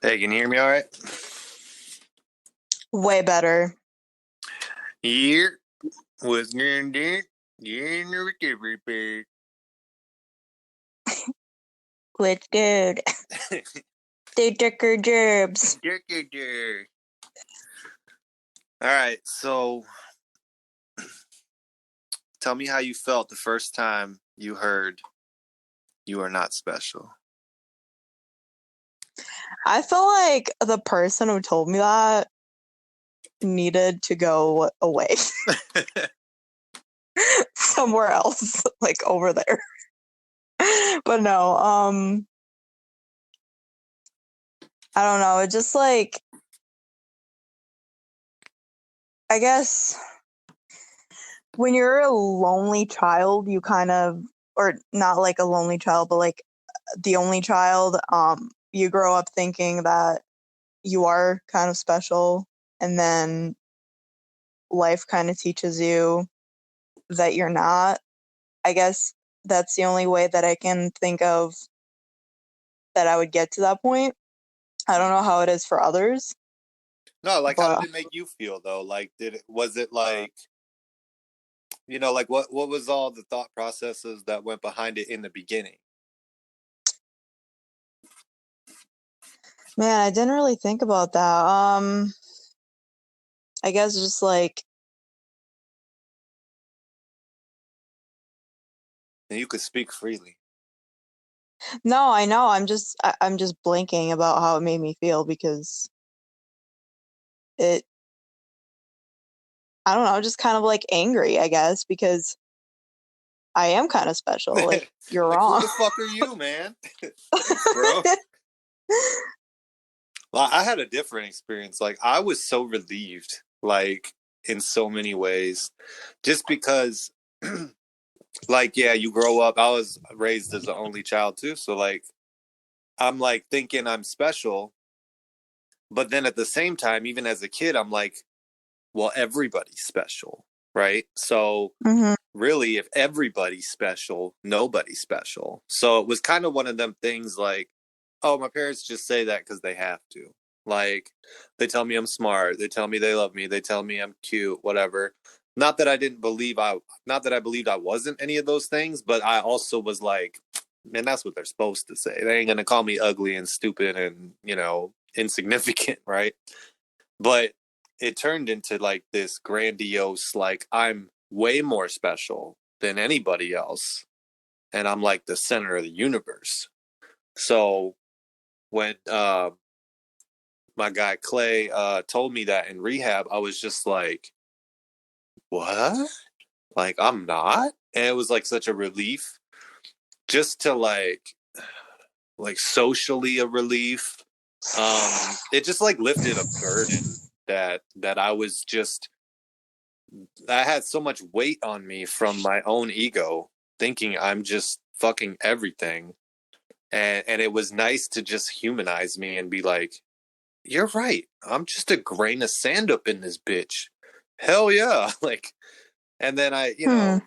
Hey, can you hear me all right? Way better. Here was going down in the recovery What's good? part. They took her gerbs. All right, so tell me how you felt the first time you heard you are not special. I feel like the person who told me that needed to go away somewhere else, like over there. But no, I don't know. It just like, I guess when you're a lonely child, you kind of, or not like a lonely child, but like the only child, you grow up thinking that you are kind of special, and then life kind of teaches you that you're not. I guess that's the only way that I can think of that I would get to that point. I don't know how it is for others, No, like how did but it make you feel though? Like was it like like what was all the thought processes that went behind it in the beginning? man, I didn't really think about that. I guess just like, And you could speak freely. no, I know. I'm just blinking about how it made me feel because it, I don't know, just kind of like angry, I guess, because I am kind of special. Like, you're Like who wrong. the fuck are you, man? Thanks, bro. Well, I had a different experience. Like I was so relieved, like in so many ways, just because, like, yeah, you grow up. I was raised as the only child too, so like, I'm like thinking I'm special, but then at the same time, even as a kid, I'm like, well, everybody's special, right? So Hmm. really, if everybody's special, nobody's special. So it was kind of one of them things like, oh, my parents just say that because they have to. Like, they tell me I'm smart. They tell me they love me. They tell me I'm cute, whatever. Not that I didn't believe not that I believed I wasn't any of those things, but I also was like, man, that's what they're supposed to say. They ain't going to call me ugly and stupid and, insignificant, right? But it turned into like this grandiose, like I'm way more special than anybody else, and I'm like the center of the universe. So when my guy Clay told me that in rehab, I was just like, what? Like I'm not? And it was like such a relief just to like socially a relief. It just like lifted a burden that I had so much weight on me from my own ego, thinking I'm just fucking everything. And it was nice to just humanize me and be like, you're right. I'm just a grain of sand up in this bitch. Hell yeah. Like, and then I, Hmm.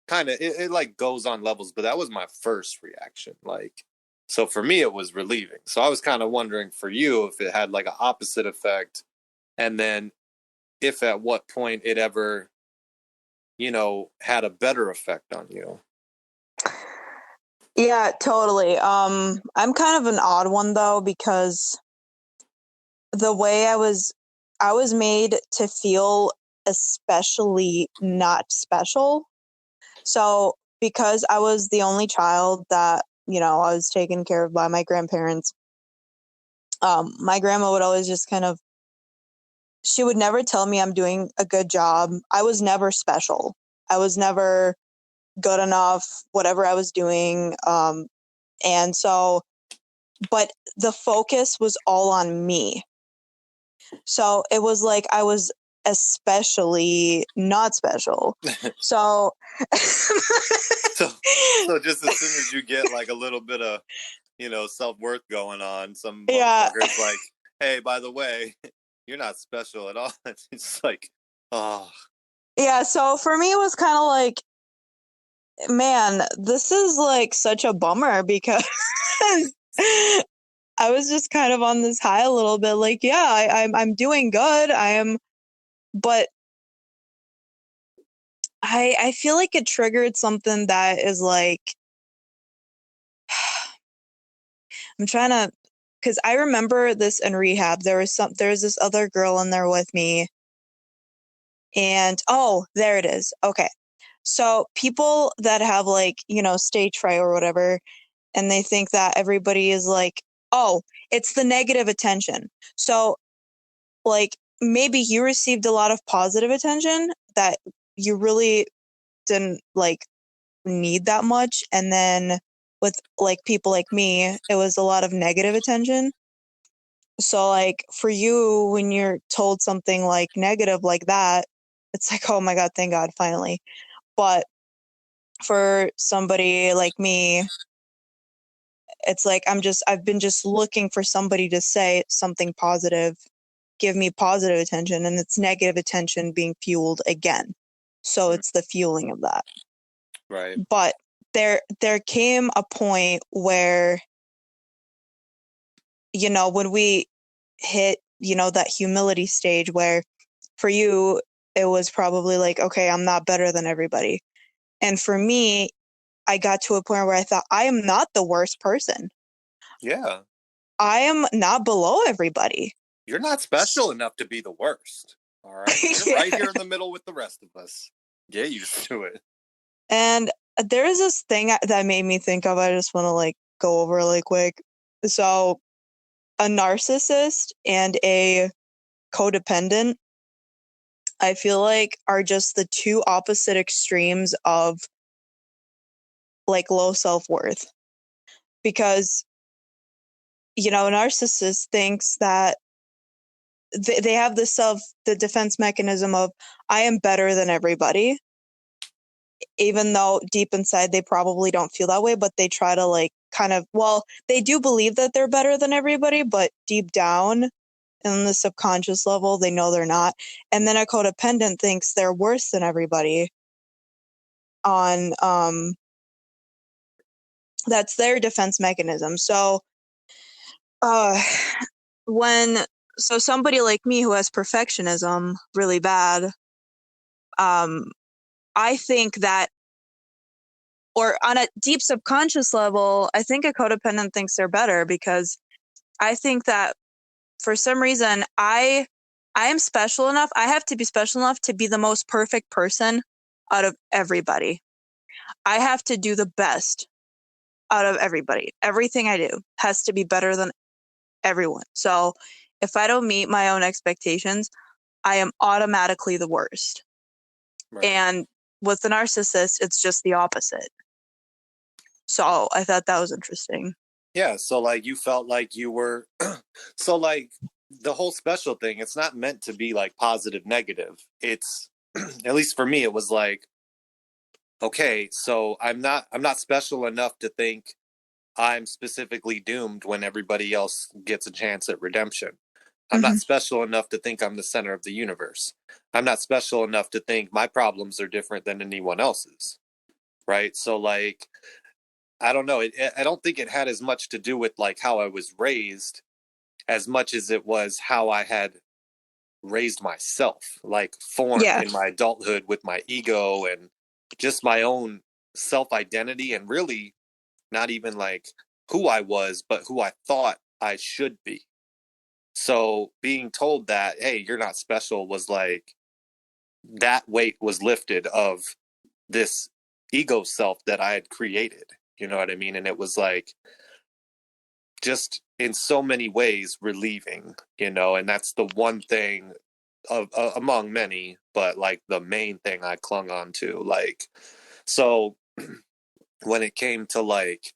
kind of, it like goes on levels, but that was my first reaction. Like, so for me, it was relieving. So I was kind of wondering for you if it had like an opposite effect. And then if at what point it ever, had a better effect on you. Yeah, totally. I'm kind of an odd one though because the way I was made to feel especially not special. So because I was the only child that, I was taken care of by my grandparents, my grandma would always just kind of, she would never tell me I'm doing a good job. I was never special. I was never good enough, whatever I was doing. And so, but the focus was all on me. So it was like I was especially not special. So So, so just as soon as you get like a little bit of, self worth going on, some yeah. motherfucker's like, "Hey, by the way, you're not special at all." It's like, oh, Yeah, so for me it was kind of like, man, this is like such a bummer because I was just kind of on this high a little bit, like, yeah, I'm doing good. I am, but I feel like it triggered something that is like, I'm trying to, because I remember this in rehab. There was this other girl in there with me, and oh, there it is. Okay. So people that have like, stage fright or whatever, and they think that everybody is like, oh, it's the negative attention. So like maybe you received a lot of positive attention that you really didn't like need that much. And then with like people like me, it was a lot of negative attention. So like for you, when you're told something like negative like that, it's like, oh my God, thank God, finally. But for somebody like me, it's like I've been just looking for somebody to say something positive, give me positive attention, and it's negative attention being fueled again. So Mm, it's the fueling of that. right. But there came a point where, when we hit, that humility stage where for you it was probably like, okay, I'm not better than everybody. And for me, I got to a point where I thought I am not the worst person. Yeah. I am not below everybody. You're not special enough to be the worst. All right. You're right Yeah. here in the middle with the rest of us. Get used to it. And there is this thing that made me think of, I just want to like go over really quick. So a narcissist and a codependent, I feel like are just the two opposite extremes of like low self-worth. Because, a narcissist thinks that they have the defense mechanism of, I am better than everybody, even though deep inside they probably don't feel that way, but they try to like kind of, well, they do believe that they're better than everybody, but deep down in the subconscious level, they know they're not. And then a codependent thinks they're worse than everybody on, that's their defense mechanism. So, uh, when, so somebody like me who has perfectionism really bad, um, I think that, or on a deep subconscious level, I think a codependent thinks they're better because I think that for some reason I am special enough. I have to be special enough to be the most perfect person out of everybody. I have to do the best out of everybody. Everything I do has to be better than everyone. So if I don't meet my own expectations, I am automatically the worst. Right. And with the narcissist, it's just the opposite. So I thought that was interesting. Yeah. So, like, you felt like you were, so, like, the whole special thing, it's not meant to be like positive, negative. It's, at least for me, it was like, okay, so I'm not special enough to think I'm specifically doomed when everybody else gets a chance at redemption. I'm not Hmm. special enough to think I'm the center of the universe. I'm not special enough to think my problems are different than anyone else's. Right. So, like, I don't know. I don't think it had as much to do with like how I was raised as much as it was how I had raised myself, like formed Yeah. in my adulthood with my ego and just my own self identity, and really not even like who I was, but who I thought I should be. So being told that, hey, you're not special, was like that weight was lifted of this ego self that I had created. You know what I mean? And it was like just in so many ways relieving, and that's the one thing of among many, but like the main thing I clung on to. Like, so when it came to like,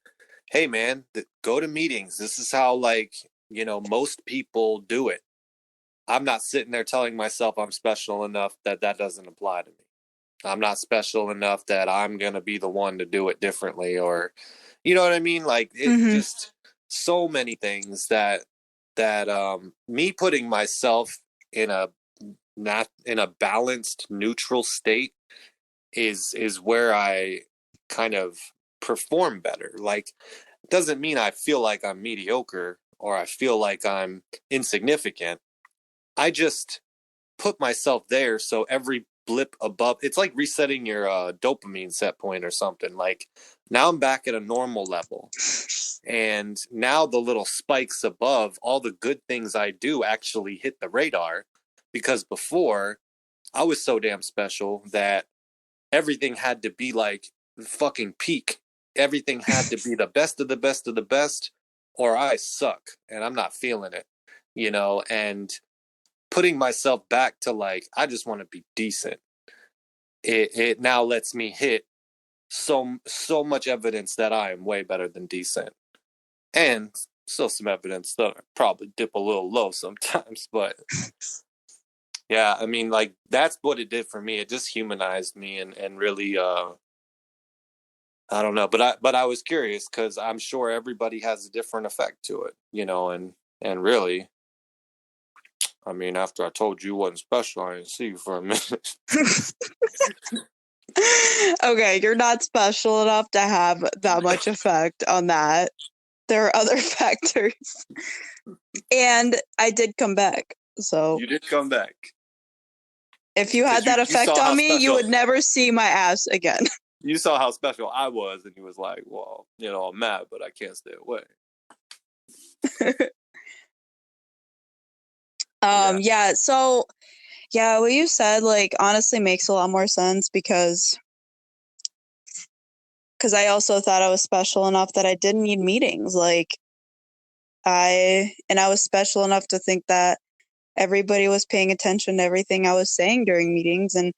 hey man, go to meetings. This is how like, most people do it. I'm not sitting there telling myself I'm special enough that that doesn't apply to me. I'm not special enough that I'm going to be the one to do it differently, or you know what I mean? Like, it Hmm. just so many things that me putting myself in a not in a balanced neutral state is where I kind of perform better. Like, it doesn't mean I feel like I'm mediocre or I feel like I'm insignificant, I just put myself there. So every blip above, it's like resetting your dopamine set point or something. Like now I'm back at a normal level. And now the little spikes above, all the good things I do actually hit the radar. Because before, I was so damn special that everything had to be like fucking peak. Everything had to be the best of the best of the best, or I suck and I'm not feeling it, and putting myself back to like, I just want to be decent. It now lets me hit so much evidence that I am way better than decent. And still some evidence that I probably dip a little low sometimes, but yeah, I mean, like that's what it did for me. It just humanized me and really I don't know, but I was curious because I'm sure everybody has a different effect to it, and really, I mean, after I told you wasn't special, I didn't see you for a minute. Okay, you're not special enough to have that much effect on that. There are other factors. And I did come back. So You did come back if you because had you that you effect saw on how me, you special would never see my ass again. you saw how special I was, and you was like, well, I'm mad, but I can't stay away. Yeah. Yeah, so yeah, what you said like honestly makes a lot more sense because I also thought I was special enough that I didn't need meetings. Like I was special enough to think that everybody was paying attention to everything I was saying during meetings, and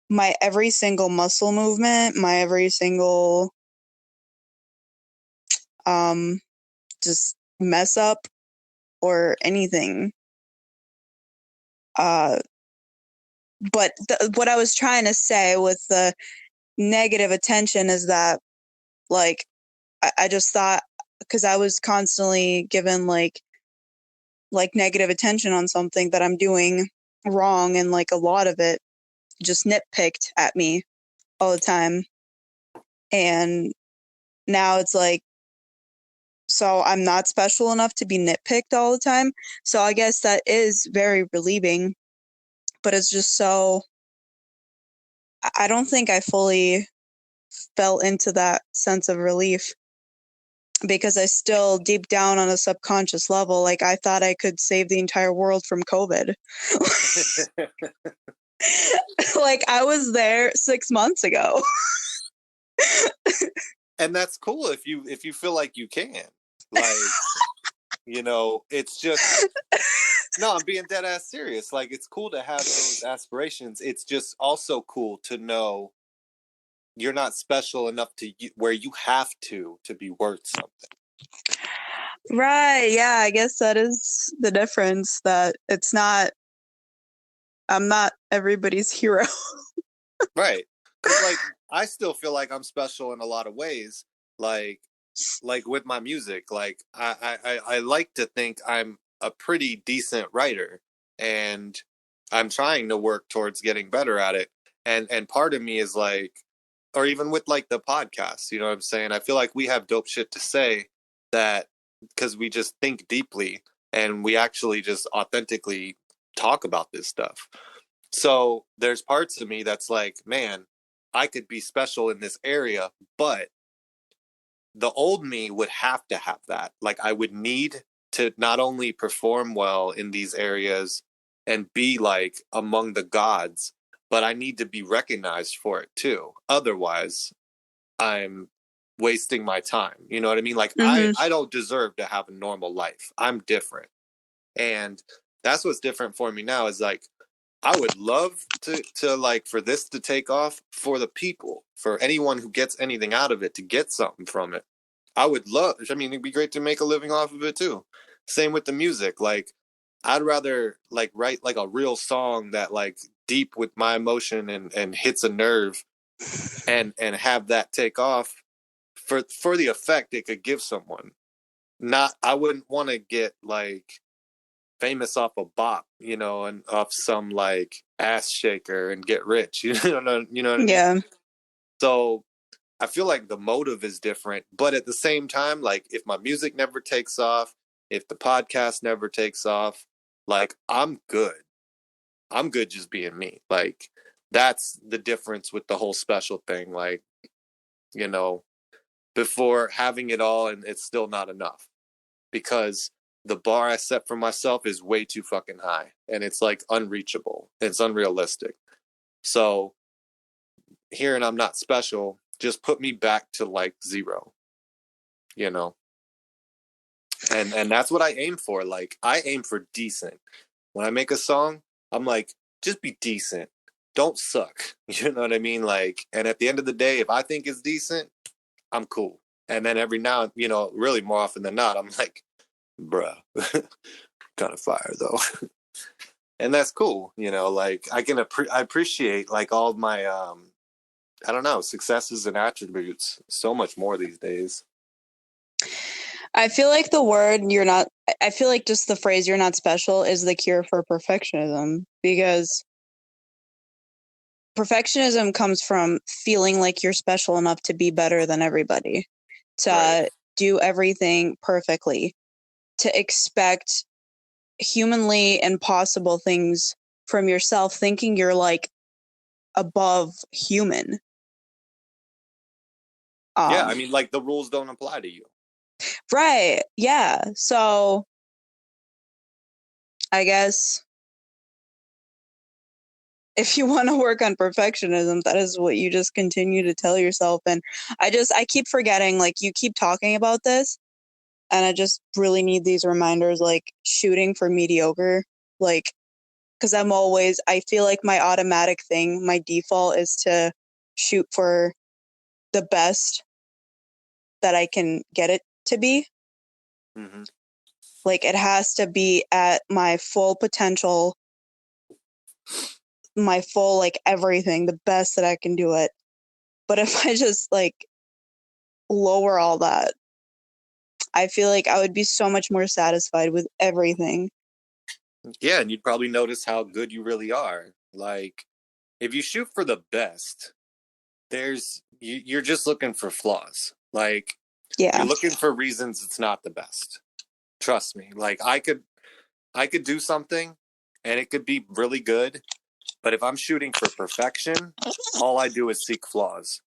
my every single muscle movement, my every single just mess up or anything. But what I was trying to say with the negative attention is that like I just thought because I was constantly given like negative attention on something that I'm doing wrong, and like a lot of it just nitpicked at me all the time. And now it's like, so I'm not special enough to be nitpicked all the time. So I guess that is very relieving, but it's just so, I don't think I fully fell into that sense of relief because I still deep down on a subconscious level, like I thought I could save the entire world from COVID. Like I was there 6 months ago. And that's cool if you feel like you can. Like, it's just no, I'm being dead ass serious. Like it's cool to have those aspirations. It's just also cool to know you're not special enough to where you have to be worth something. Right. Yeah, I guess that is the difference, that I'm not everybody's hero. Right. Because like I still feel like I'm special in a lot of ways. Like with my music, like I like to think I'm a pretty decent writer, and I'm trying to work towards getting better at it. And part of me is like, or even with like the podcast, you know what I'm saying? I feel like we have dope shit to say that because we just think deeply and we actually just authentically talk about this stuff. So there's parts of me that's like, man, I could be special in this area, but the old me would have to have that. Like I would need to not only perform well in these areas and be like among the gods, but I need to be recognized for it too. Otherwise, I'm wasting my time. You know what I mean? Like I Mm-hmm. I don't deserve to have a normal life. I'm different. And that's what's different for me now is like I would love to like for this to take off for the people, for anyone who gets anything out of it to get something from it. I would love, I mean, it'd be great to make a living off of it too. Same with the music. Like, I'd rather like write like a real song that like deep with my emotion and hits a nerve and have that take off for the effect it could give someone. Not, I wouldn't want to get like famous off a bop, and off some like ass shaker and get rich. You know what I mean? Yeah. So I feel like the motive is different, but at the same time, like if my music never takes off, if the podcast never takes off, like I'm good. I'm good just being me. Like that's the difference with the whole special thing. Like, you know, before having it all and it's still not enough because the bar I set for myself is way too fucking high and it's like unreachable. It's unrealistic. So hearing I'm not special just put me back to like zero, you know. And that's what I aim for. Like I aim for decent. When I make a song, I'm like, just be decent. Don't suck. You know what I mean? Like, and at the end of the day, if I think it's decent, I'm cool. And then every now, you know, really more often than not, I'm like, bruh, kind of fire though. And that's cool. You know, like I appreciate like all of my, I don't know, successes and attributes so much more these days. I feel like I feel like just the phrase "you're not special" is the cure for perfectionism, because perfectionism comes from feeling like you're special enough to be better than everybody, Right. to do everything perfectly, to expect humanly impossible things from yourself, thinking you're like above human. Yeah. Um, I mean, like the rules don't apply to you. right. Yeah. So I guess if you want to work on perfectionism, that is what you just continue to tell yourself. And I keep forgetting, like, you keep talking about this, and I just really need these reminders, like shooting for mediocre, like, because I feel like my automatic thing, my default is to shoot for the best that I can get it to be. Mm-hmm. Like, it has to be at my full potential, my full, like, everything, the best that I can do it. But if I just, like, lower all that, I feel like I would be so much more satisfied with everything. Yeah. And you'd probably notice how good you really are. Like, if you shoot for the best, you're just looking for flaws. Like, you're Yeah. looking for reasons it's not the best. Trust me. Like I could do something and it could be really good, but if I'm shooting for perfection, all I do is seek flaws.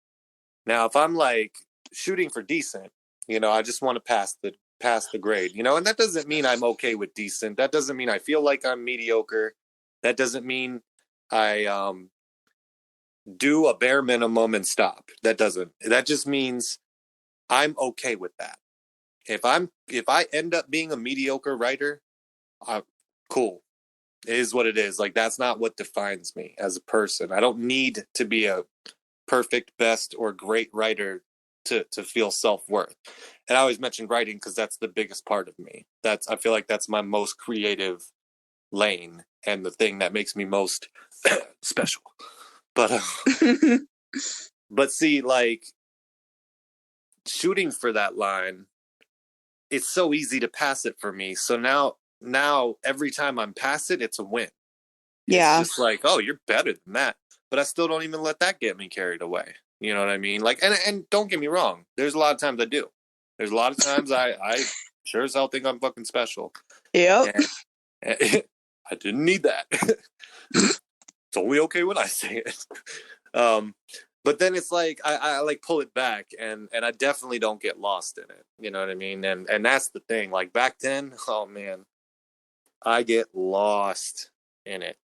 Now, if I'm like shooting for decent, you know, I just want to pass the grade, you know, and that doesn't mean I'm okay with decent. That doesn't mean I feel like I'm mediocre. That doesn't mean I do a bare minimum and stop. That just means I'm okay with that. If I end up being a mediocre writer, uh, cool. It is what it is. Like that's not what defines me as a person. I don't need to be a perfect, best, or great writer to feel self-worth. And I always mention writing because that's the biggest part of me. I feel like that's my most creative lane and the thing that makes me most special. But but see, like shooting for that line, it's so easy to pass it for me. So now every time I'm past it, it's a win. It's Yeah. just like, oh, you're better than that. But I still don't even let that get me carried away. You know what I mean? Like, and don't get me wrong. There's a lot of times I do. There's a lot of times I sure as hell think I'm fucking special. Yep. And I didn't need that. It's only okay when I say it. Um, but then it's like I like pull it back and I definitely don't get lost in it. You know what I mean? And that's the thing. Like back then, oh man, I get lost in it.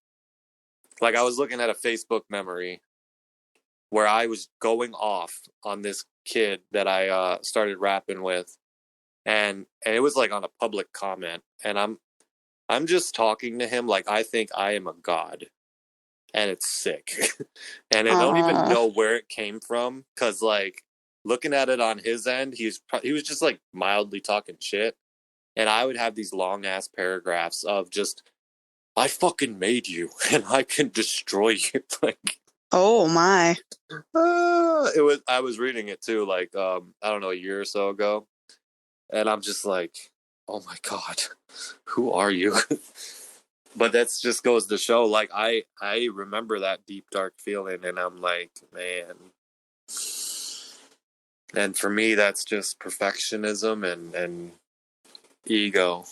Like I was looking at a Facebook memory where I was going off on this kid that I started rapping with, and it was like on a public comment, and I'm just talking to him like I think I am a god, and it's sick, and I don't even Uh, know where it came from because like looking at it on his end, he was just like mildly talking shit, and I would have these long ass paragraphs of just I fucking made you and I can destroy you like oh my. it was I was reading it too like I don't know a year or so ago and I'm just like oh my god who are you but that's just goes to show like I remember that deep dark feeling and I'm like man And for me, that's just perfectionism and ego,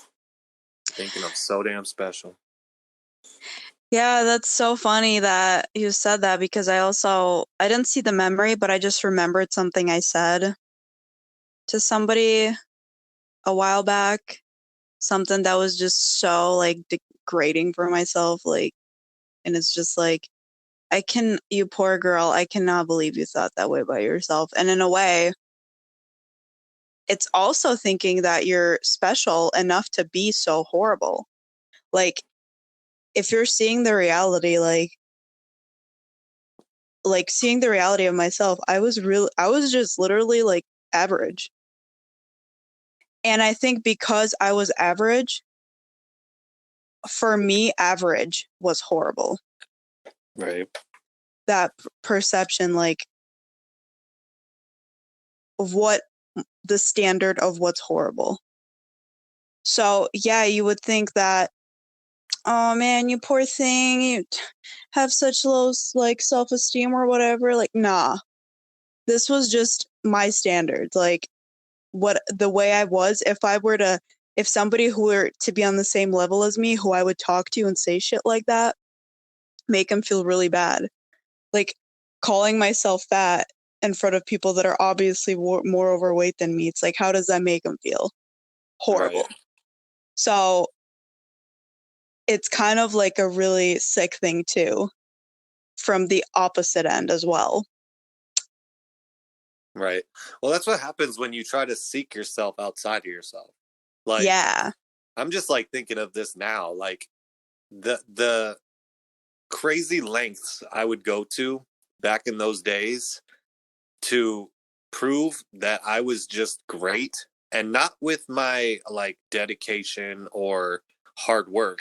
thinking I'm so damn special. Yeah, that's so funny that you said that because I didn't see the memory, but I just remembered something I said to somebody a while back. Something that was just so like degrading for myself. Like, and it's just like, you poor girl, I cannot believe you thought that way about yourself. And in a way, it's also thinking that you're special enough to be so horrible. Like, if you're seeing the reality, like seeing the reality of myself, I was just literally like average. And I think because I was average, for me, average was horrible. Right. That perception, like, of what the standard of what's horrible. So, yeah, you would think that, oh man, you poor thing, you have such low like self-esteem or whatever. Like, nah, this was just my standards. Like, what the way I was, if somebody who were to be on the same level as me, who I would talk to and say shit like that, make them feel really bad. Like, calling myself fat in front of people that are obviously more overweight than me, it's like, how does that make them feel? Right. Horrible. So it's kind of like a really sick thing too, from the opposite end as well. Right. Well, that's what happens when you try to seek yourself outside of yourself. Like, Yeah. I'm just like thinking of this now, like the crazy lengths I would go to back in those days to prove that I was just great, and not with my like dedication or hard work.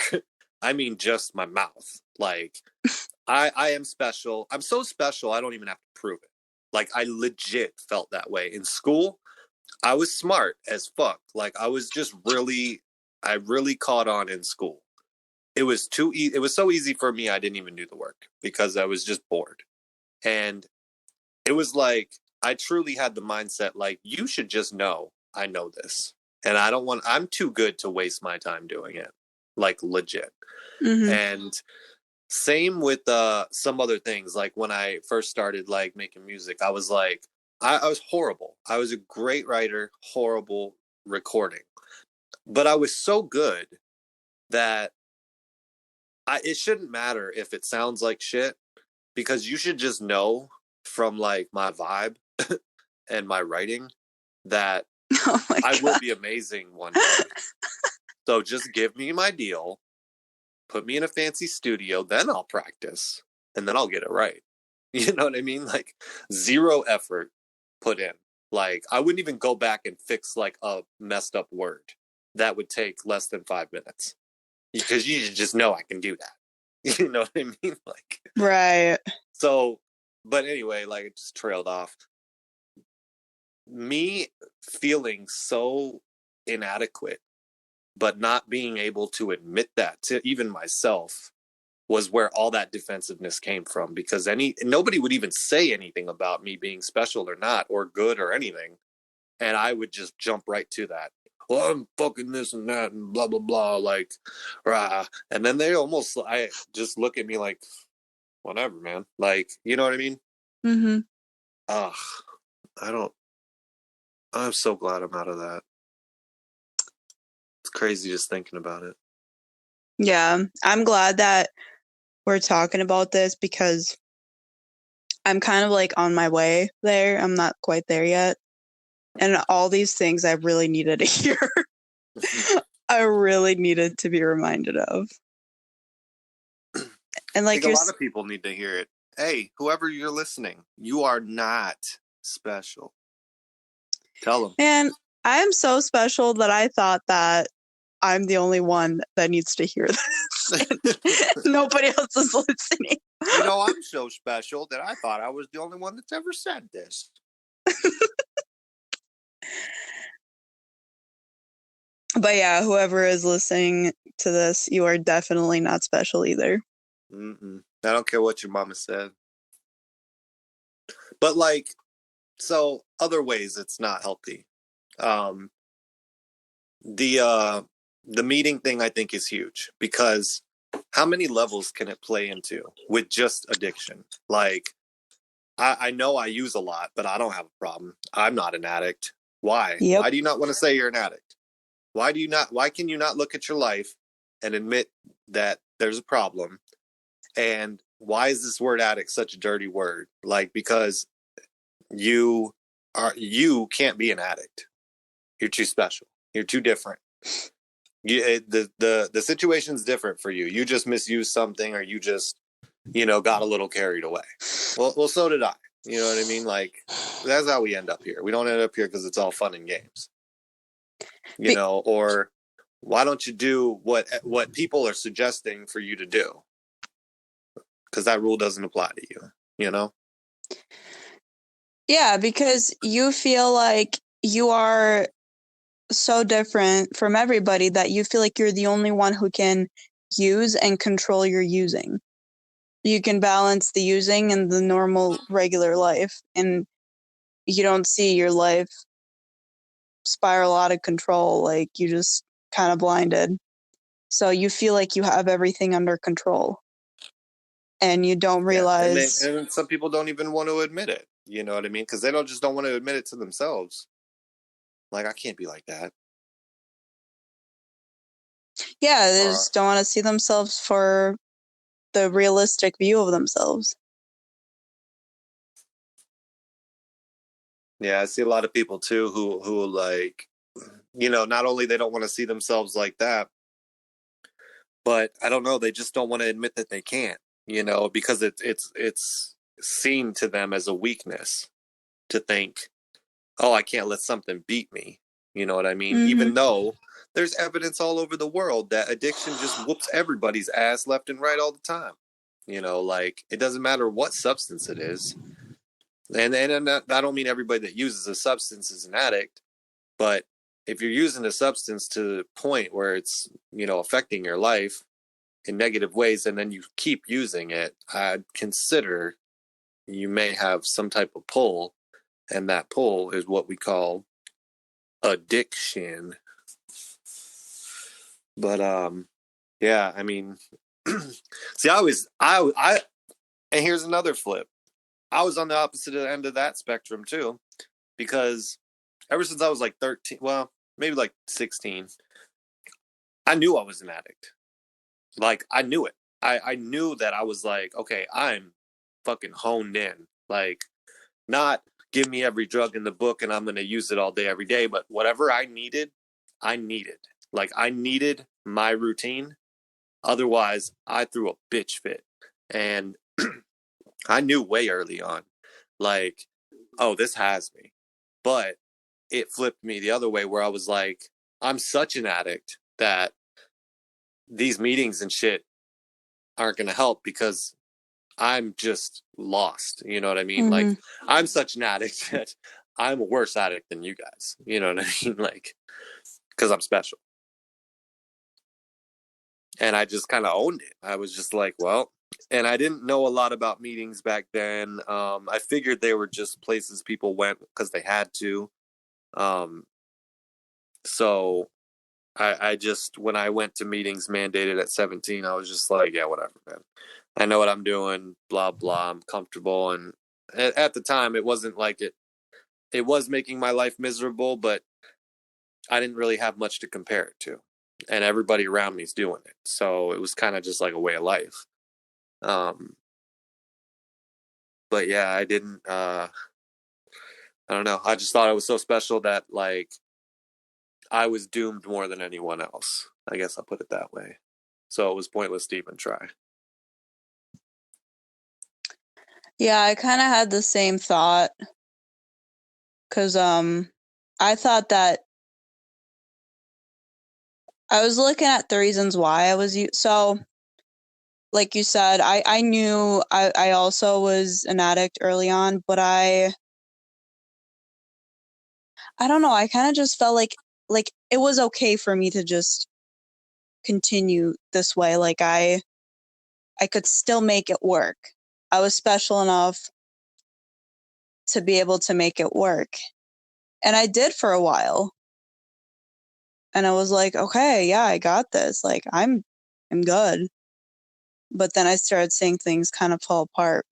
I mean just my mouth. Like I am special. I'm so special I don't even have to prove it. Like I legit felt that way. In school, I was smart as fuck. Like I was just really I really caught on in school. It was so easy for me I didn't even do the work because I was just bored. And it was like I truly had the mindset like you should just know I know this. And I'm too good to waste my time doing it. Like legit. Mm-hmm. And same with some other things. Like when I first started like making music, I was like I was horrible. I was a great writer, horrible recording. But I was so good that it shouldn't matter if it sounds like shit because you should just know from like my vibe and my writing that Oh my I will god. be amazing one day. So just give me my deal, put me in a fancy studio, then I'll practice and then I'll get it right. You know what I mean? Like zero effort put in. Like I wouldn't even go back and fix like a messed up word. That would take less than 5 minutes because you just know I can do that. You know what I mean? Like, Right. so, but anyway, like it just trailed off. Me feeling so inadequate, but not being able to admit that to even myself was where all that defensiveness came from because nobody would even say anything about me being special or not or good or anything. And I would just jump right to that. Well, I'm fucking this and that and blah blah blah, like rah. And then I just look at me like, whatever, man. Like, you know what I mean? Mm-hmm. Ugh. I don't I'm so glad I'm out of that. It's crazy just thinking about it. Yeah. I'm glad that we're talking about this because I'm kind of like on my way there. I'm not quite there yet. And all these things I really needed to hear. I really needed to be reminded of. And I think like a you're, lot of people need to hear it. Hey, whoever you're listening, you are not special. Tell them. man, I am so special that I thought that I'm the only one that needs to hear this. Nobody else is listening. You know, I'm so special that I thought I was the only one that's ever said this. But yeah, whoever is listening to this, you are definitely not special either. Mm-mm. I don't care what your mama said. But like, So other ways it's not healthy. Um, the meeting thing I think is huge because how many levels can it play into with just addiction? Like I know I use a lot, but I don't have a problem. I'm not an addict. Why? Yep. Why do you not want to say you're an addict? Why can you not look at your life and admit that there's a problem? And why is this word addict such a dirty word? Like because you can't be an addict. You're too special. You're too different. The situation's different for you. You just misused something, or you just got a little carried away. Well, so did I. You know what I mean? Like that's how we end up here. We don't end up here because it's all fun and games. Or why don't you do what people are suggesting for you to do? Because that rule doesn't apply to you. You know? Yeah, because you feel like you are so different from everybody that you feel like you're the only one who can use and control your using. You can balance the using and the normal regular life, and you don't see your life spiral out of control. Like you just kind of blinded. So you feel like you have everything under control, and you don't Yeah, realize. and some people don't even want to admit it. You know what I mean? Because they don't want to admit it to themselves. Like I can't be like that. Yeah, they Or just don't want to see themselves for the realistic view of themselves. yeah, I see a lot of people too who like, not only they don't want to see themselves like that, but I don't know, they just don't want to admit that they can't. Because it's seen to them as a weakness to think, oh, I can't let something beat me. You know what I mean? Mm-hmm. Even though there's evidence all over the world that addiction just whoops everybody's ass left and right all the time. Like it doesn't matter what substance it is. And I don't mean everybody that uses a substance is an addict, but if you're using a substance to the point where it's, affecting your life in negative ways and then you keep using it, I'd consider you may have some type of pull, and that pull is what we call addiction. But yeah, I mean, see, and here's another flip. I was on the opposite end of that spectrum too, because ever since I was like 13, well, maybe like 16, I knew I was an addict. Like I knew it. I knew that I was like, okay, I'm fucking honed in. Like, not give me every drug in the book and I'm gonna use it all day every day, but whatever I needed, I needed. Like I needed my routine. Otherwise, I threw a bitch fit. And I knew way early on, like, oh, this has me. But it flipped me the other way where I was like, I'm such an addict that these meetings and shit aren't going to help because I'm just lost. You know what I mean? Mm-hmm. Like, I'm such an addict that I'm a worse addict than you guys. You know what I mean? Like, because I'm special. And I just kind of owned it. I was just like, well, and I didn't know a lot about meetings back then. I figured they were just places people went because they had to. Um, so I just, when I went to meetings mandated at 17, I was just like, yeah, whatever, man. I know what I'm doing, blah, blah. I'm comfortable. And at the time, it wasn't like it was making my life miserable, but I didn't really have much to compare it to. And everybody around me is doing it. So it was kind of just like a way of life. Um, but yeah, I don't know. I just thought it was so special that like I was doomed more than anyone else. I guess I'll put it that way. So it was pointless to even try. Yeah, I kind of had the same thought because I thought that I was looking at the reasons why I was so like you said, I knew I also was an addict early on, but I don't know, I kind of just felt like it was okay for me to just continue this way. Like I could still make it work. I was special enough to be able to make it work. And I did for a while. And I was like, okay, yeah, I got this. Like, I'm good. But then I started seeing things kind of fall apart.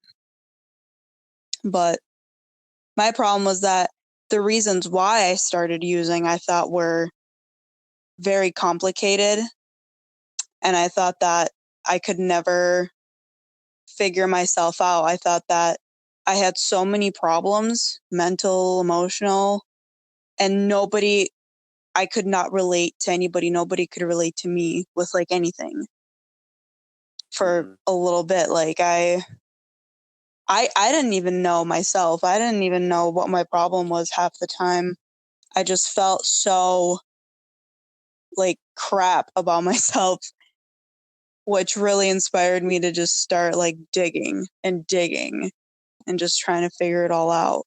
But my problem was that the reasons why I started using, I thought were very complicated. And I thought that I could never figure myself out. I thought that I had so many problems, mental, emotional, and I could not relate to anybody. Nobody could relate to me with like anything for Mm-hmm. a little bit. Like I didn't even know myself. I didn't even know what my problem was half the time. I just felt so like crap about myself, which really inspired me to just start like digging and just trying to figure it all out.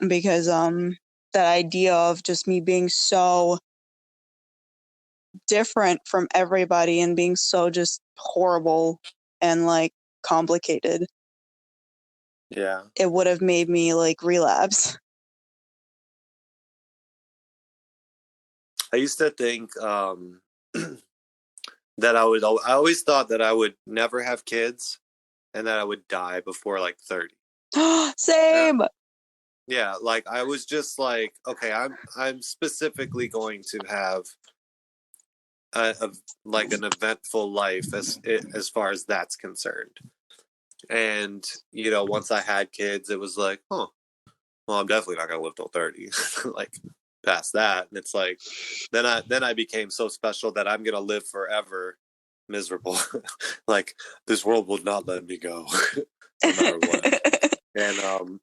Because that idea of just me being so different from everybody and being so just horrible and like complicated, Yeah. it would have made me like relapse. I used to think that I always thought that I would never have kids and that I would die before like 30. Same. Yeah, like I was just like, okay, I'm specifically going to have a like an eventful life as far as that's concerned. And once I had kids, it was like, oh, well, I'm definitely not gonna live till 30. Like past that, and it's like, then I became so special that I'm gonna live forever miserable. Like this world will not let me go, no matter what. And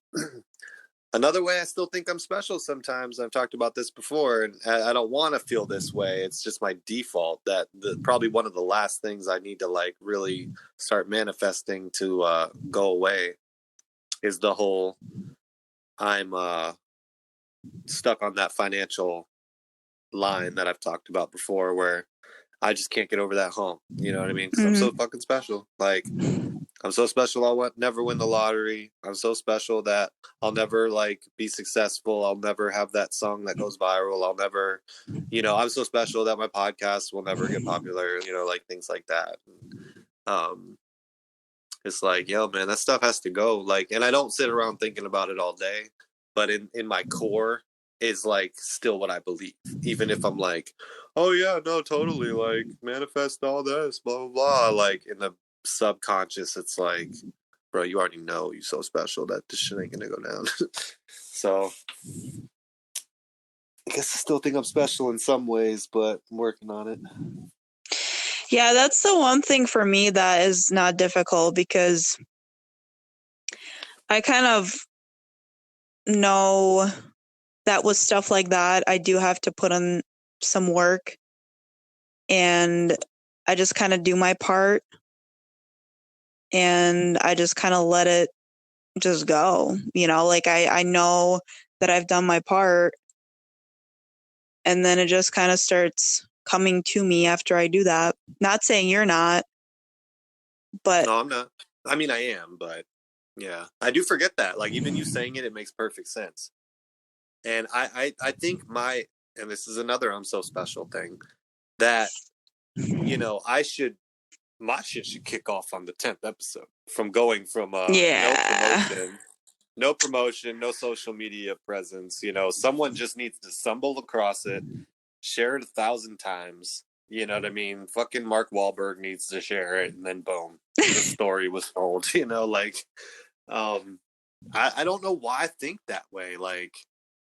another way I still think I'm special sometimes, I've talked about this before, and I don't want to feel this way. It's just my default that probably one of the last things I need to like really start manifesting to go away is the whole I'm stuck on that financial line that I've talked about before where I just can't get over that hump. You know what I mean? Because I'm so fucking special. Like, I'm so special I'll never win the lottery. I'm so special that I'll never like be successful. I'll never have that song that goes viral. I'll never, I'm so special that my podcast will never get popular, like things like that. Um, it's like, yo, man, that stuff has to go. Like, and I don't sit around thinking about it all day, but in my core is like still what I believe. Even if I'm like, oh yeah, no, totally, like manifest all this, blah blah blah. Like in the subconscious, it's like, bro, you already know you're so special that this shit ain't gonna go down. So I guess I still think I'm special in some ways, but I'm working on it. Yeah, that's the one thing for me that is not difficult because I kind of know that with stuff like that, I do have to put in some work and I just kind of do my part and I just kind of let it just go. Like I know that I've done my part and then it just kind of starts coming to me after I do that. Not saying you're not, but No, I'm not. I mean, I am, but yeah, I do forget that. Like even you saying it makes perfect sense. And I think and this is another I'm so special thing that my shit should kick off on the 10th episode from going from yeah. no promotion, no social media presence. Someone just needs to stumble across it, share it 1,000 times. You know what I mean? Fucking Mark Wahlberg needs to share it, and then boom, the story was told. Like, I don't know why I think that way. Like,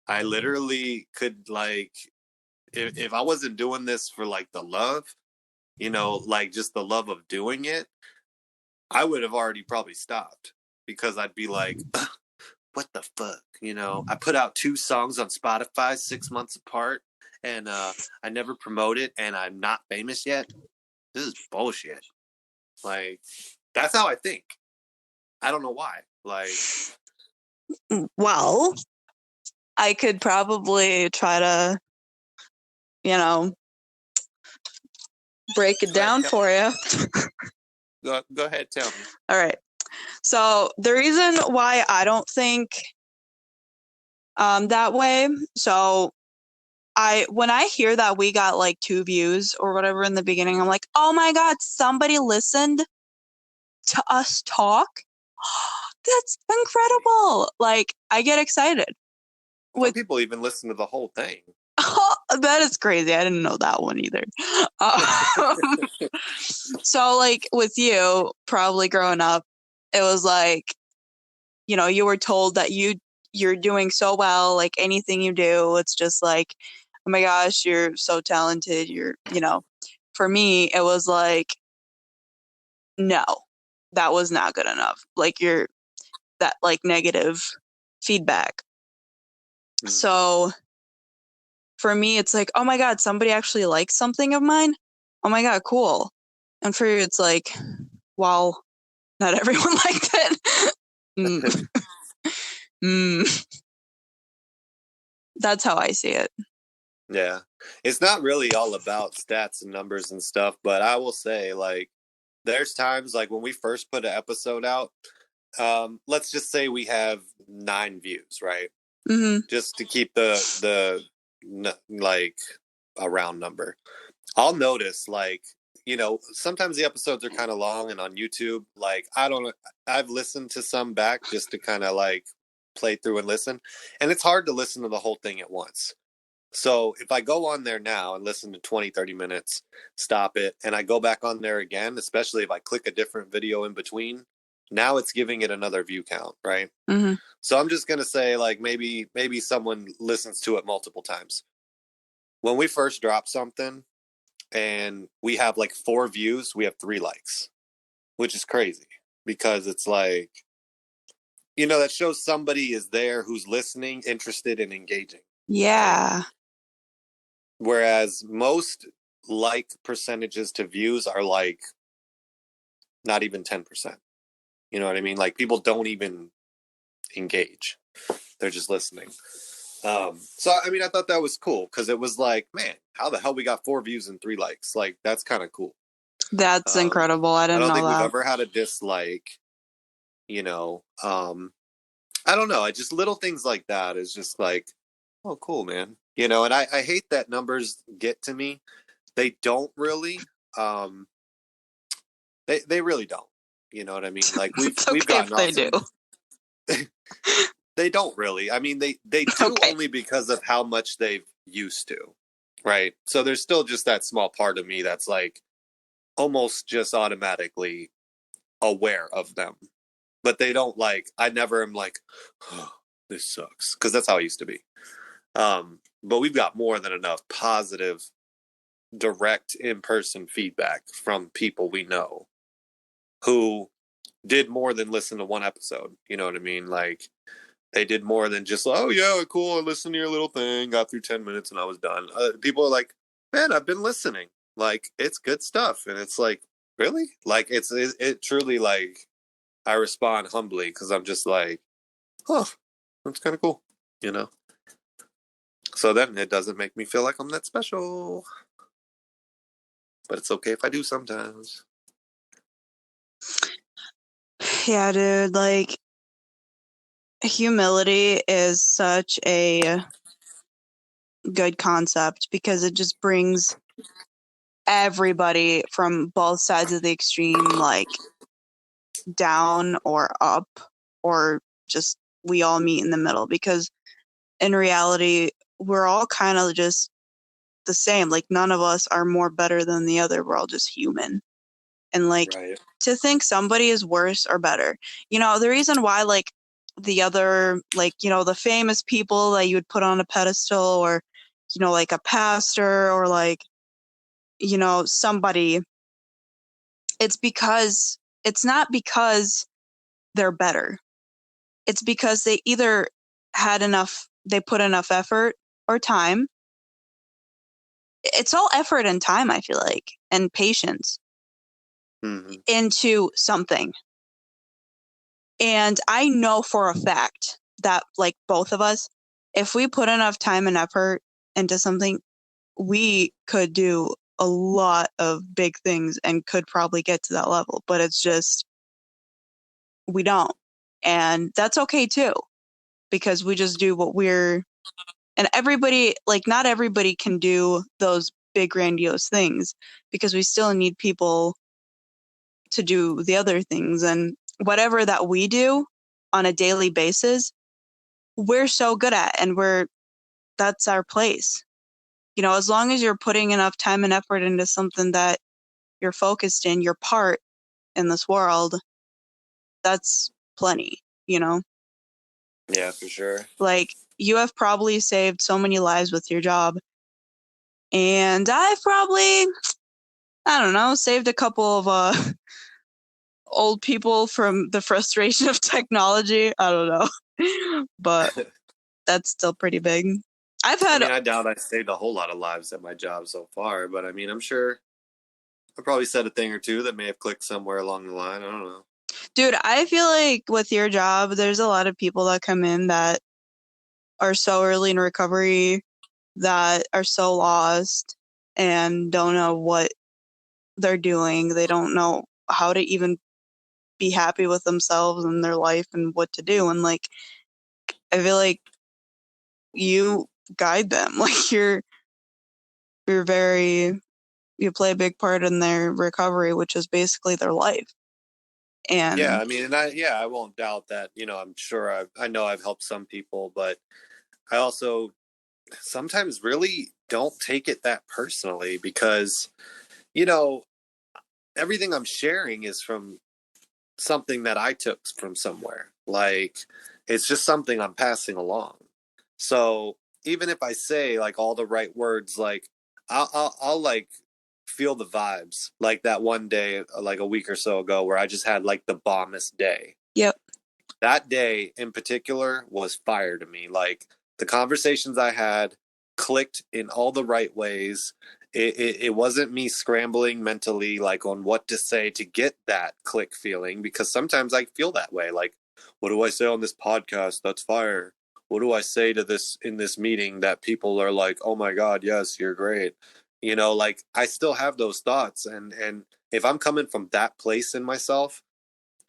I literally could like, if I wasn't doing this for like the love, like just the love of doing it, I would have already probably stopped because I'd be like, what the fuck? I put out 2 songs on Spotify 6 months apart and I never promote it and I'm not famous yet. This is bullshit. Like, that's how I think. I don't know why. Like, Well, I could probably try to, break it down for you. Go ahead, tell me. All right. So the reason why I don't think that way, so when I hear that we got like 2 views or whatever in the beginning, I'm like, oh my God, somebody listened to us talk. That's incredible. Like, I get excited Some with people even listen to the whole thing. that is crazy. I didn't know that one either. So like with you probably growing up, it was like, you were told that you're doing so well, like anything you do, it's just like, oh my gosh, you're so talented. For me, it was like, no, that was not good enough. Like that like negative feedback. Mm-hmm. So for me, it's like, oh my God, somebody actually likes something of mine. Oh my God, cool. And for you, it's like, well, not everyone liked it. mm, mm. That's how I see it. Yeah. It's not really all about stats and numbers and stuff, but I will say, like, there's times like when we first put an episode out, let's just say we have 9 views, right? Mm-hmm. Just to keep the like a round number. I'll notice like, sometimes the episodes are kind of long, and on YouTube, like I've listened to some back just to kind of like play through and listen, and it's hard to listen to the whole thing at once. So if I go on there now and listen to 20, 30 minutes, stop it, and I go back on there again, especially if I click a different video in between, now it's giving it another view count, right? Mm-hmm. So I'm just gonna say like maybe someone listens to it multiple times. When we first drop something and we have like 4 views, we have 3 likes, which is crazy because it's like, that shows somebody is there who's listening, interested, and engaging, right? Yeah. Whereas most like percentages to views are like not even 10%. You know what I mean? Like people don't even engage, they're just listening. So I mean, I thought that was cool because it was like, man, how the hell we got 4 views and 3 likes? Like that's kind of cool. That's incredible. I I didn't don't know think we've that. ever had a dislike. You know, I don't know. I just little things like that is just like, oh, cool, man. And I hate that numbers get to me. They don't really. Um, they really don't. You know what I mean? Like we've It's we've okay if gotten they do. awesome. They don't really. I mean, they do Okay. only because of how much they've used to, right? So there's still just that small part of me that's like almost just automatically aware of them, but they don't like. I never am like, oh, this sucks, because that's how I used to be. But we've got more than enough positive, direct in-person feedback from people we know who did more than listen to one episode. You know what I mean? Like they did more than just, oh yeah, cool, I listened to your little thing, got through 10 minutes and I was done. People are like, man, I've been listening, like it's good stuff. And it's like, really? Like it truly, like I respond humbly because I'm just like, oh, that's kind of cool, you know. So then it doesn't make me feel like I'm that special, but it's okay if I do sometimes. Yeah, dude, like humility is such a good concept because it just brings everybody from both sides of the extreme like down or up, or just we all meet in the middle, because in reality we're all kind of just the same. Like none of us are more better than the other. We're all just human. And like Right. to think somebody is worse or better, the reason why like the other, like, the famous people that you would put on a pedestal, or like a pastor, or like somebody, it's not because they're better. It's because they put enough effort or time. It's all effort and time, I feel like, and patience Mm-hmm. into something. And I know for a fact that like both of us, if we put enough time and effort into something, we could do a lot of big things and could probably get to that level. But it's just, we don't. And that's okay too, because we just do what and everybody, like, not everybody can do those big grandiose things, because we still need people to do the other things. And whatever that we do on a daily basis, we're so good at, and that's our place. As long as you're putting enough time and effort into something that you're focused in, your part in this world, that's plenty. Yeah, for sure. Like, you have probably saved so many lives with your job, and I've probably, I don't know, saved a couple of old people from the frustration of technology. I don't know. But that's still pretty big. I've I had, mean, I doubt I saved a whole lot of lives at my job so far, but I mean, I'm sure I probably said a thing or two that may have clicked somewhere along the line. I don't know. dude, I feel like with your job, there's a lot of people that come in that are so early in recovery, that are so lost and don't know what they're doing. They don't know how to even be happy with themselves and their life and what to do. And like, I feel like you guide them. Like, you're very, you play a big part in their recovery, which is basically their life. Yeah, And I mean, I won't doubt that. I'm sure I know I've helped some people, but I also sometimes really don't take it that personally because you know everything I'm sharing is from something that I took from somewhere. Like it's just something I'm passing along. So even if I say like all the right words, like I'll like feel the vibes. Like that one day, like a week or so ago, where I just had like the bombest day. yep. That day in particular was fire to me. Like the conversations I had clicked in all the right ways. It wasn't me scrambling mentally like on what to say to get that click feeling, because sometimes I feel that way. Like, what do I say on this podcast? That's fire. What do I say to this in this meeting that people are like, oh my God, yes, you're great. Like I still have those thoughts, and if I'm coming from that place in myself,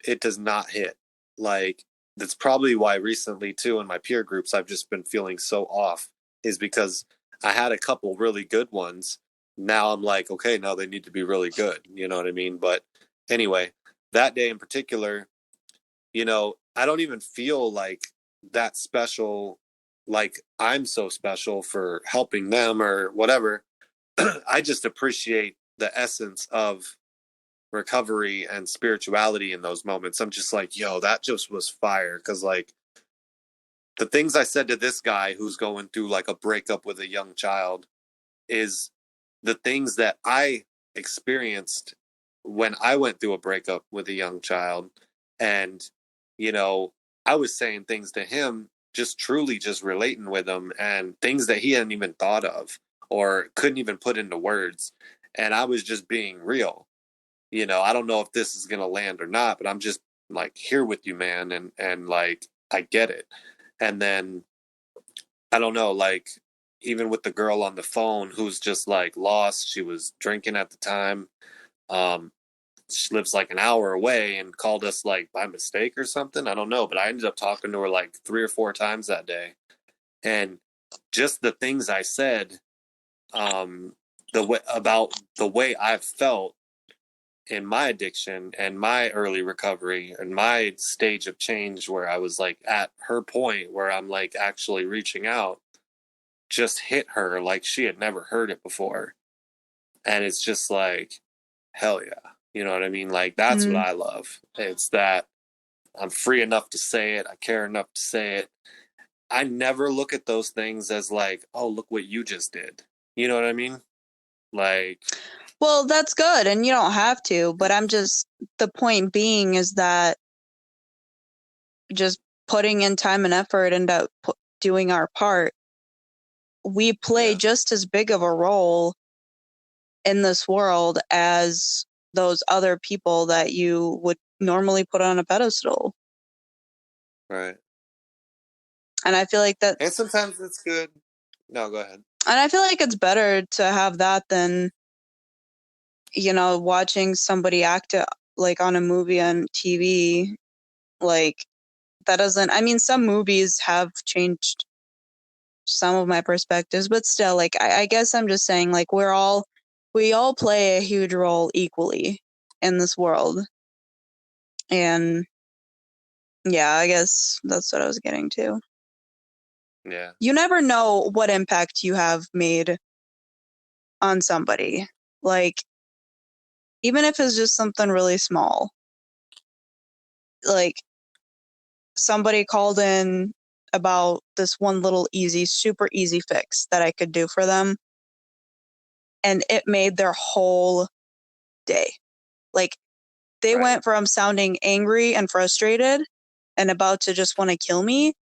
it does not hit. Like that's probably why recently too in my peer groups I've just been feeling so off, is because I had a couple really good ones. Now I'm like, okay, now they need to be really good. You know what I mean? But anyway, that day in particular, I don't even feel like that special, like I'm so special for helping them or whatever. I just appreciate the essence of recovery and spirituality in those moments. I'm just like, yo, that just was fire. Cause like the things I said to this guy who's going through like a breakup with a young child is the things that I experienced when I went through a breakup with a young child. And, you know, I was saying things to him, just truly just relating with him, and things that he hadn't even thought of or couldn't even put into words. And I was just being real. I don't know if this is gonna land or not, but I'm just like here with you, man, and like I get it. And then I don't know, like even with the girl on the phone who's just like lost, she was drinking at the time. Um, she lives like an hour away and called us like by mistake or something. I don't know, but I ended up talking to her like 3 or 4 times that day, and just the things I said, the way about the way I've felt in my addiction and my early recovery and my stage of change, where I was like at her point where I'm like actually reaching out, just hit her like she had never heard it before. And it's just like, hell yeah. You know what I mean? Like, that's what Mm. I love. It's that I'm free enough to say it. I care enough to say it. I never look at those things as like, oh, look what you just did. You know what I mean? Like, Well, that's good, and you don't have to, but the point being is that just putting in time and effort into doing our part, we play yeah, just as big of a role in this world as those other people that you would normally put on a pedestal. right. And I feel like And sometimes it's good. No, go ahead. it's better to have that than, watching somebody act like on a movie on TV Like, that doesn't, I mean, some movies have changed some of my perspectives, but still, like, I guess I'm just saying, like, we all play a huge role equally in this world. And yeah, I guess that's what I was getting to. Yeah. You never know what impact you have made on somebody. Like, even if it's just something really small. Like, somebody called in about this one little super easy fix that I could do for them, and it made their whole day. Like, they went from sounding angry and frustrated and about to just want to kill me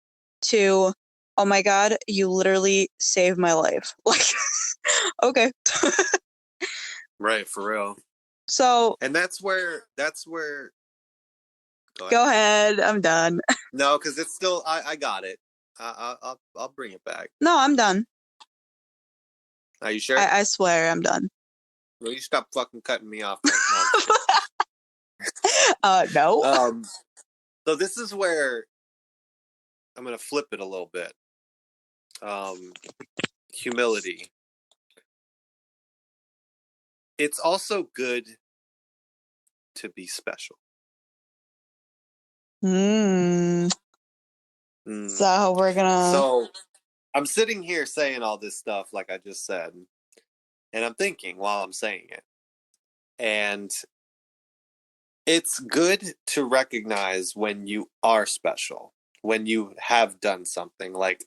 to, oh my God, you literally saved my life. Like, okay. Right, for real. So, and that's where go ahead. I'm done. No, because it's still I got it. I'll bring it back. No, I'm done. Are you sure? I swear I'm done. Will you stop fucking cutting me off? No. So this is where I'm gonna flip it a little bit. Humility. It's also good to be special. So we're gonna. So I'm sitting here saying all this stuff, like I just said, and I'm thinking while I'm saying it, and it's good to recognize when you are special, when you have done something. Like,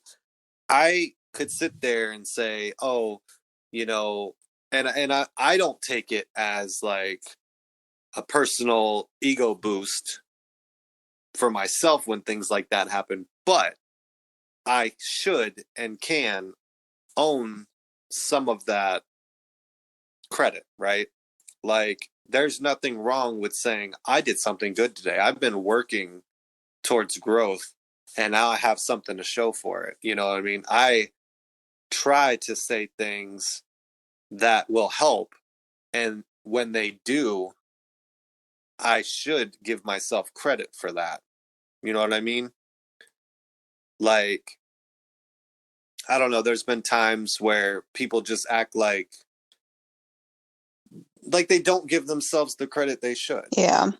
I could sit there and say, oh, you know, and I don't take it as like a personal ego boost for myself when things like that happen, but I should and can own some of that credit, right? Like, there's nothing wrong with saying, I did something good today. I've been working towards growth and now I have something to show for it. You know what I mean? I try to say things that will help. And when they do, I should give myself credit for that. You know what I mean? Like, I don't know, there's been times where people just act like they don't give themselves the credit they should. Yeah.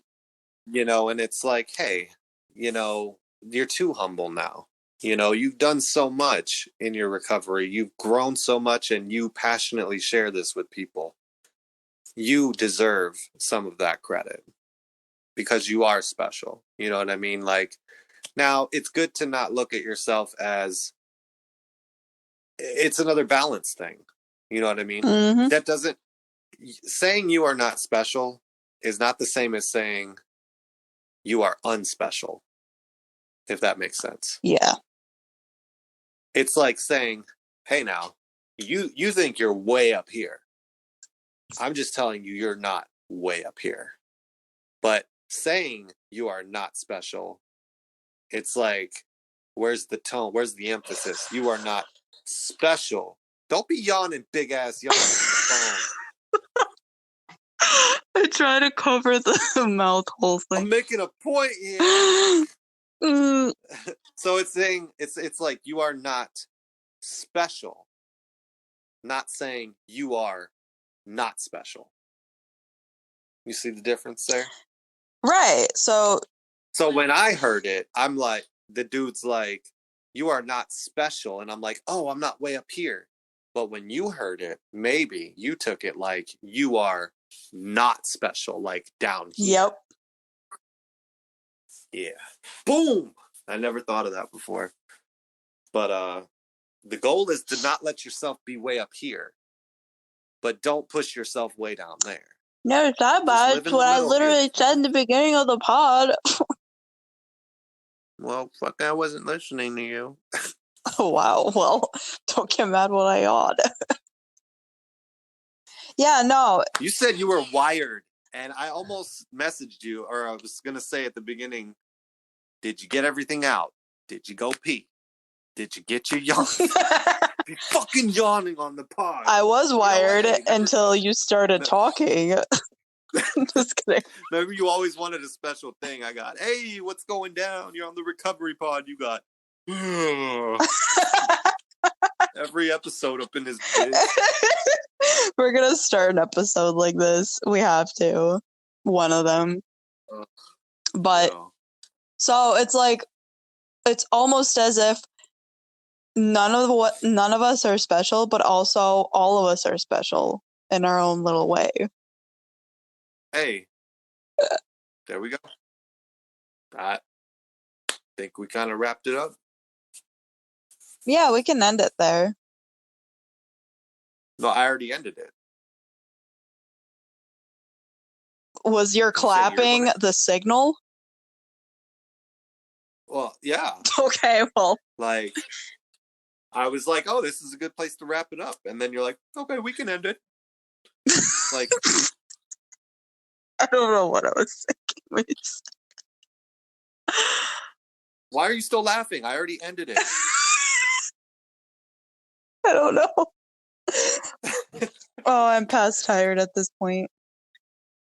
You know, and it's like, hey, you know, you're too humble now. You know, you've done so much in your recovery. You've grown so much and you passionately share this with people. You deserve some of that credit because you are special. You know what I mean? Like, now it's good to not look at yourself as, it's another balance thing. You know what I mean? Mm-hmm. That doesn't, saying you are not special is not the same as saying you are unspecial, if that makes sense. Yeah. It's like saying, hey, now, you think you're way up here. I'm just telling you, you're not way up here. But saying you are not special, it's like, where's the tone? Where's the emphasis? You are not special. Don't be yawning, big ass yawning on the phone. I try to cover the mouth hole thing. I'm making a point here. So it's saying, it's like, you are not special, not saying you are not special. You see the difference there? Right. So when I heard it, I'm like, the dude's like, you are not special. And I'm like, oh, I'm not way up here. But when you heard it, maybe you took it like you are not special, like down here. Yep. Yeah. Boom. I never thought of that before. But the goal is to not let yourself be way up here, but don't push yourself way down there. No, it's not bad. It's what I literally said in the beginning of the pod. Well, fuck, I wasn't listening to you. Oh, wow. Well, don't get mad when I yawn. Yeah, no. You said you were wired, and I almost messaged you, or I was going to say at the beginning, did you get everything out? Did you go pee? Did you get your yawn? Be fucking yawning on the pod. I was wired until you started talking. Just kidding. Remember, you always wanted a special thing. I got, hey, what's going down? You're on the recovery pod. You got, every episode up in his bitch. We're gonna start an episode like this. We have to. One of them. But No. so it's like it's almost as if none of us are special, but also all of us are special in our own little way. Hey, there we go. I think we kind of wrapped it up. Yeah, we can end it there. No, I already ended it. Was your clapping the signal? Well, yeah. Okay, well. Like, I was like, oh, this is a good place to wrap it up. And then you're like, okay, we can end it. Like, I don't know what I was thinking. why are you still laughing? I already ended it. I don't know. Oh, I'm past tired at this point.